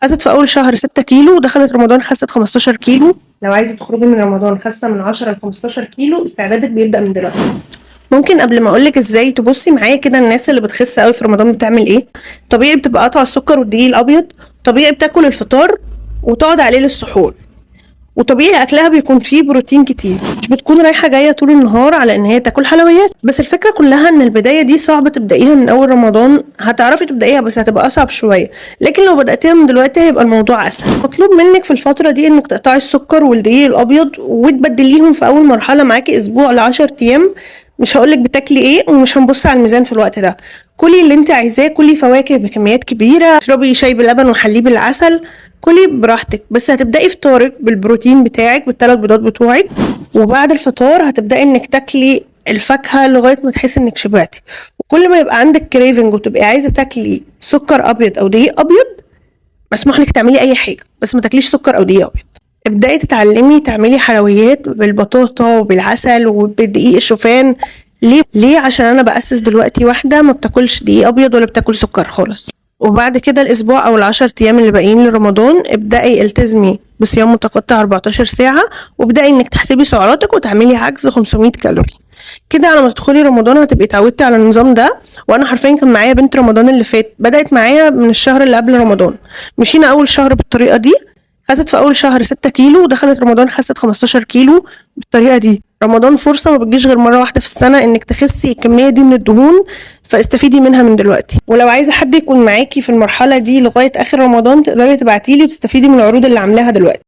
خست في اول شهر 6 كيلو، ودخلت رمضان خست 15 كيلو. لو عايزه تخرجي من رمضان خاسه من 10 ل 15 كيلو، استعدادك بيبدا من دلوقتي. ممكن قبل ما اقولك ازاي تبصي معايا كده الناس اللي بتخس قوي في رمضان بتعمل ايه. طبيعي بتبقى قاطعه السكر والدقيق الابيض، طبيعي بتاكل الفطار وتقعد عليه للسحور، وطبيعي اكلها بيكون فيه بروتين كتير، مش بتكون رايحه جايه طول النهار على ان هي تاكل حلويات. بس الفكره كلها ان البدايه دي صعب تبدايها من اول رمضان، هتعرفي تبدايها بس هتبقى اصعب شويه، لكن لو بداتيها من دلوقتي هيبقى الموضوع اسهل. مطلوب منك في الفتره دي انك تقطعي السكر والدقيق الابيض وتبدليهم في اول مرحله معاكي اسبوع ل10 ايام. مش هقولك بتاكلي ايه، ومش هنبص على الميزان في الوقت ده. كلي اللي انت عايزاه، كلي فواكه بكميات كبيره، اشربي شاي بلبن وحليب العسل، كلي براحتك. بس هتبدأي فطارك بالبروتين بتاعك بالثلاث بيضات بتوعك، وبعد الفطار هتبدأي انك تاكلي الفاكهة لغاية ما تحسي انك شبعتي. وكل ما يبقى عندك كريفنج وتبقي عايزة تاكلي سكر ابيض او دقيق ابيض، مسموح لك تعملي اي حاجة، بس ما تاكليش سكر او دقيق ابيض. ابدأي تتعلمي تعملي حلويات بالبطاطا وبالعسل وبدقيق الشوفان. ليه؟ عشان انا بأسس دلوقتي واحدة ما بتاكلش دقيق ابيض ولا بتاكل سكر خالص. وبعد كده الاسبوع او ال10 ايام اللي باقيين لرمضان ابدأي التزمي بصيام متقطع 14 ساعة، وابدأي انك تحسبي سعراتك وتعملي عجز 500 كالوري. كده على ما تدخلي رمضان هتبقي اتعودتي على النظام ده. وانا حرفيا كان معايا بنت رمضان اللي فات بدأت معايا من الشهر اللي قبل رمضان. مشينا اول شهر بالطريقة دي، خست في اول شهر 6 كيلو، ودخلت رمضان خست 15 كيلو بالطريقة دي. رمضان فرصة ما بتجيش غير مرة واحدة في السنة انك تخسي الكمية دي من الدهون، فاستفيدي منها من دلوقتي. ولو عايزة حد يكون معاكي في المرحلة دي لغاية اخر رمضان تقدري تبعتيلي وتستفيدي من العروض اللي عاملاها دلوقتي.